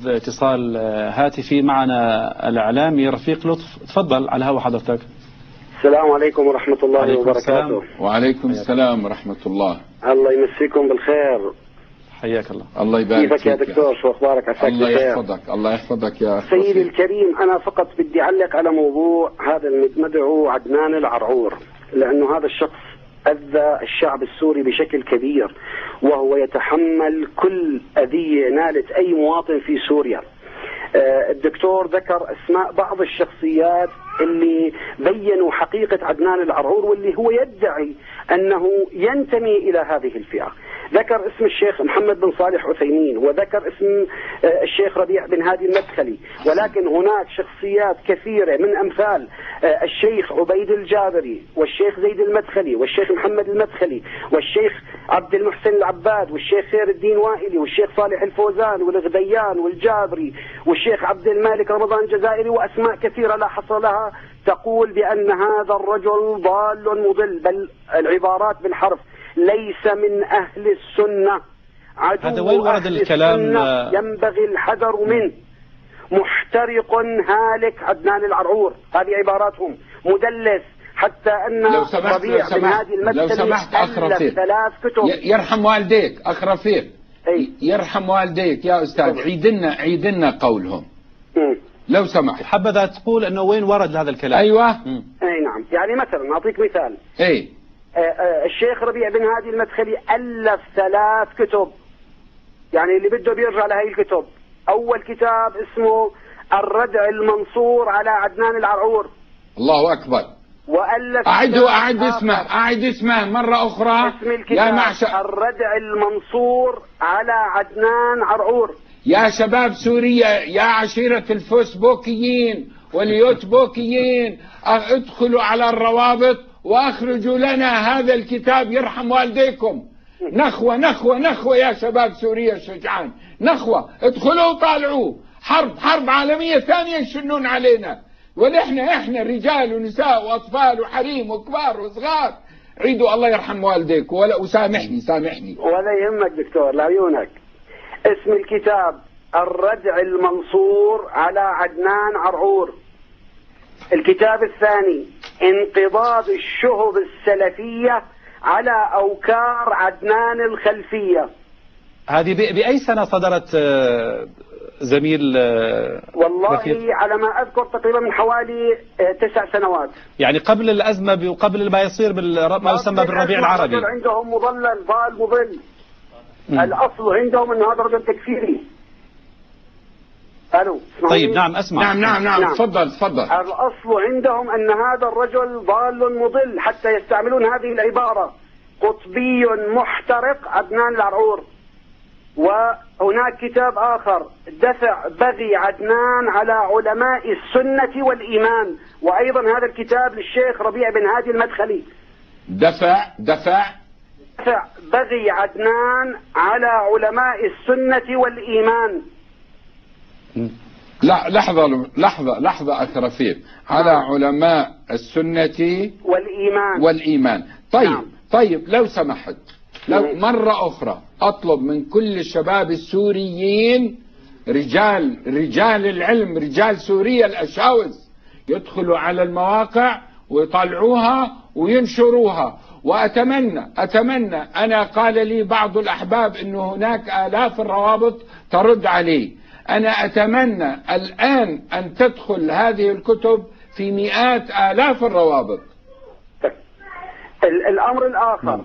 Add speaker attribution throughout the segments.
Speaker 1: اتصال هاتفي معنا الإعلامي رفيق لطف. تفضل على هوا حضرتك.
Speaker 2: السلام عليكم ورحمة الله وبركاته.
Speaker 3: وعليكم السلام ورحمة الله.
Speaker 2: الله يمسيكم بالخير.
Speaker 1: حياك الله.
Speaker 3: الله يبارك
Speaker 2: كيفك يا دكتور؟ شو أخبارك؟ عساك
Speaker 3: الله
Speaker 2: بخير.
Speaker 3: يحفظك. الله يحفظك يا
Speaker 2: سيدي الكريم، أنا فقط بدي أعلق على موضوع هذا المدعو عدنان العرعور، لأنه هذا الشخص أذى الشعب السوري بشكل كبير، وهو يتحمل كل أذية نالت أي مواطن في سوريا. الدكتور ذكر أسماء بعض الشخصيات اللي بينوا حقيقة عدنان العرعور، واللي هو يدعي أنه ينتمي إلى هذه الفئة. ذكر اسم الشيخ محمد بن صالح عثيمين، وذكر اسم الشيخ ربيع بن هادي المدخلي، ولكن هناك شخصيات كثيرة من أمثال الشيخ عبيد الجابري والشيخ زيد المدخلي والشيخ محمد المدخلي والشيخ عبد المحسن العباد والشيخ خير الدين وائلي والشيخ صالح الفوزان والغديان والجابري والشيخ عبد المالك رمضان الجزائري، وأسماء كثيرة لا حصر لها، تقول بأن هذا الرجل ضال مضل، بل العبارات بالحرف: ليس من أهل السنة،
Speaker 1: هذا وين ورد الكلام؟
Speaker 2: ينبغي الحذر منه، محترق هالك عدنان العرعور. هذه عباراتهم. مدلس، حتى أن ربيع بن هادي المدخلي
Speaker 3: لو سمحت أخ رفيق،
Speaker 2: 3 كتب.
Speaker 3: يرحم والديك أخ رفيق. يرحم والديك يا أستاذ. عيدنا قولهم لو سمحت.
Speaker 1: حبذا تقول أنه وين ورد هذا الكلام.
Speaker 3: أيوة.
Speaker 2: أي نعم. يعني مثلا أعطيك مثال. الشيخ ربيع بن هادي المدخلي ألف 3 كتب، يعني اللي بده بيرجع لهي الكتب. أول كتاب اسمه الردع المنصور على عدنان العرعور.
Speaker 3: الله أكبر.
Speaker 2: وألف
Speaker 3: أعد اسمه مرة أخرى.
Speaker 2: اسم الكتاب الردع المنصور على عدنان عرعور.
Speaker 3: يا شباب سوريا، يا عشيرة الفيسبوكيين واليوتبوكيين، ادخلوا على الروابط واخرجوا لنا هذا الكتاب يرحم والديكم. نخوة يا شباب سوريا الشجعان، نخوة. ادخلوا وطالعوه. حرب عالمية ثانية يشنون علينا، احنا رجال ونساء واطفال وحريم وكبار وصغار. عيدوا الله يرحم والديك. وسامحني
Speaker 2: ولا يهمك دكتور، لعيونك. اسم الكتاب الردع المنصور على عدنان عرعور. الكتاب الثاني انقضاض الشهب السلفية على أوكار عدنان الخلفية.
Speaker 1: هذه بأي سنة صدرت زميل؟
Speaker 2: والله على ما أذكر تقريبا من حوالي 9 سنوات، يعني
Speaker 1: قبل الأزمة وقبل ما يصير ما يسمى بالربيع العربي.
Speaker 2: عندهم مضلل ضال مضل. الأصل عندهم أن هذا رجل تكفيري. ألو.
Speaker 1: طيب نعم أسمع.
Speaker 3: نعم. تفضل.
Speaker 2: الأصل عندهم أن هذا الرجل ضال مضل، حتى يستعملون هذه العبارة: قطبي محترق عدنان العرعور. وهناك كتاب آخر: دفع بغي عدنان على علماء السنة والإيمان، وأيضا هذا الكتاب للشيخ ربيع بن هادي المدخلي.
Speaker 3: دفع
Speaker 2: بغي عدنان على علماء السنة والإيمان.
Speaker 3: لا لحظة أخ رفيق. على علماء السنة والإيمان. طيب لو سمحت، لو مرة أخرى أطلب من كل الشباب السوريين، رجال العلم، رجال سوريا الأشاوز، يدخلوا على المواقع ويطلعوها وينشروها. وأتمنى أنا قال لي بعض الأحباب أنه هناك آلاف الروابط ترد عليه. أنا أتمنى الآن أن تدخل هذه الكتب في مئات آلاف الروابط.
Speaker 2: الأمر الآخر: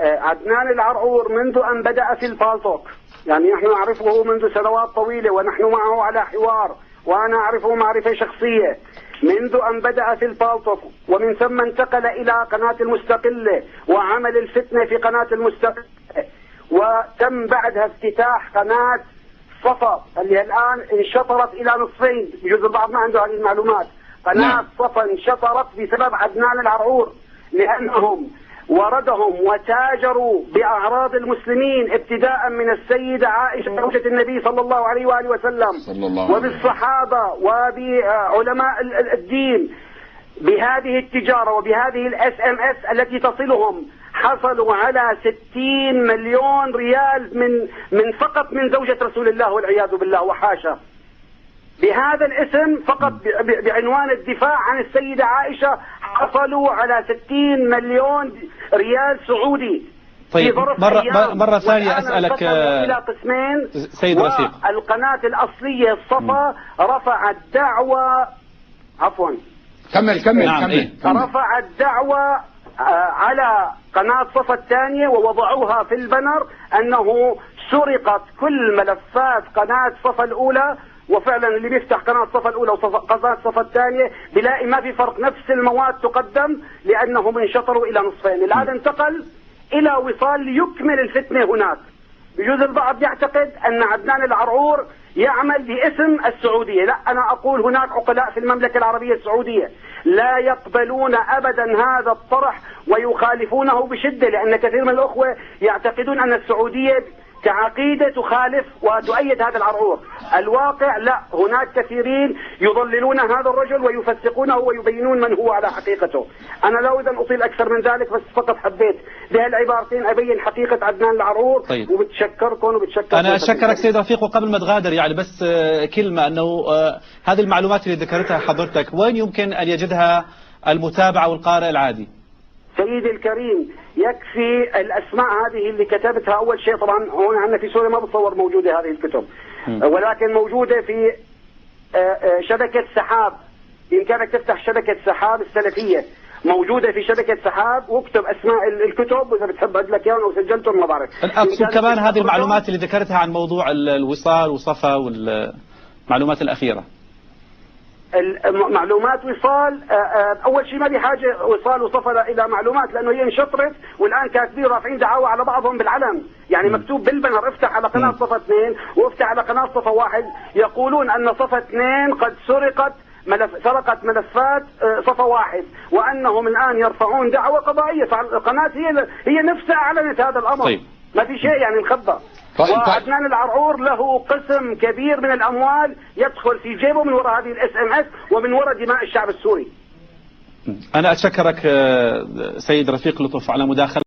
Speaker 2: عدنان العرعور منذ أن بدأ في الفالتوك، يعني نحن نعرفه منذ سنوات طويلة ونحن معه على حوار، وأنا أعرفه معرفة شخصية منذ أن بدأ في الفالتوك، ومن ثم انتقل إلى قناة المستقلة وعمل الفتنة في قناة المستقلة، وتم بعدها افتتاح قناة صفا اللي الآن انشطرت إلى نصفين، بجوز البعض ما عنده هذه المعلومات. قناة صفا انشطرت بسبب عدنان العرعور، لأنهم وردهم وتاجروا بأعراض المسلمين، ابتداء من السيدة عائشة زوجة النبي صلى الله عليه وآله وسلم وبالصحابة وبعلماء الدين، بهذه التجارة وبهذه SMS التي تصلهم، حصلوا على 60 مليون ريال فقط من زوجة رسول الله والعياذ بالله وحاشا. بهذا الاسم فقط بعنوان الدفاع عن السيدة عائشة حصلوا على 60 مليون ريال سعودي.
Speaker 1: طيب مرة ثانية أسألك
Speaker 2: إلى قسمين.
Speaker 1: سيد رفيق،
Speaker 2: القناة الأصلية الصفا رفعت دعوة
Speaker 3: كمل.
Speaker 2: رفعت دعوة على قناة صفا الثانية ووضعوها في البنر أنه سرقت كل ملفات قناة صفا الأولى، وفعلا اللي بيفتح قناة صفا الأولى وقناة صفا الثانية بيلاقي ما في فرق، نفس المواد تقدم لأنهم انشطروا إلى نصفين. الآن انتقل إلى وصال ليكمل الفتنة هناك. بجوز البعض يعتقد أن عدنان العرعور يعمل باسم السعودية. لا، أنا أقول هناك عقلاء في المملكة العربية السعودية لا يقبلون أبدا هذا الطرح ويخالفونه بشدة، لأن كثير من الأخوة يعتقدون أن السعودية كعقيدة تخالف وتؤيد هذا العرعور. الواقع لا، هناك كثيرين يضللون هذا الرجل ويفسقونه ويبينون من هو على حقيقته. أنا لا أريد أن أطيل أكثر من ذلك، بس فقط حبيت بهالعبارتين أبين حقيقة عدنان العرعور.
Speaker 1: طيب.
Speaker 2: وبتشكركم وبتشكر.
Speaker 1: أنا أشكرك سيد رفيق، وقبل ما تغادر يعني بس كلمة أنه هذه المعلومات اللي ذكرتها حضرتك وين يمكن أن يجدها المتابع والقارئ العادي؟
Speaker 2: سيدي الكريم، يكفي الأسماء هذه اللي كتبتها. أول شيء طبعا هون عندنا في سوريا ما بتصور موجودة هذه الكتب، ولكن موجودة في شبكة سحاب. بإمكانك تفتح شبكة سحاب السلفية، موجودة في شبكة سحاب، واكتب أسماء الكتب وإذا بتحب أدلك إياهم أو سجلتهم ما بعرف.
Speaker 1: أقصد كمان هذه المعلومات اللي ذكرتها عن موضوع الوصال وصفا والمعلومات الأخيرة.
Speaker 2: معلومات وصال، اول شيء ما بحاجه وصال وصفا الى معلومات، لانه هي انشطرت والان كاتبين رافعين دعاوى على بعضهم بالعلن. يعني مكتوب بالبنر افتح على قناه صفا 2 وافتح على قناه صفا 1، يقولون ان صفا 2 قد سرقت ملفات صفا 1، وانهم الان يرفعون دعوى قضائيه. فالقناه هي نفسها اعلنت هذا الامر.
Speaker 1: طيب.
Speaker 2: ما في شيء يعني مخبى. وعدنان العرعور له قسم كبير من الأموال يدخل في جيبه من وراء هذه الSMS ومن وراء دماء الشعب السوري.
Speaker 1: أنا أتشكرك سيد رفيق لطف على مداخلة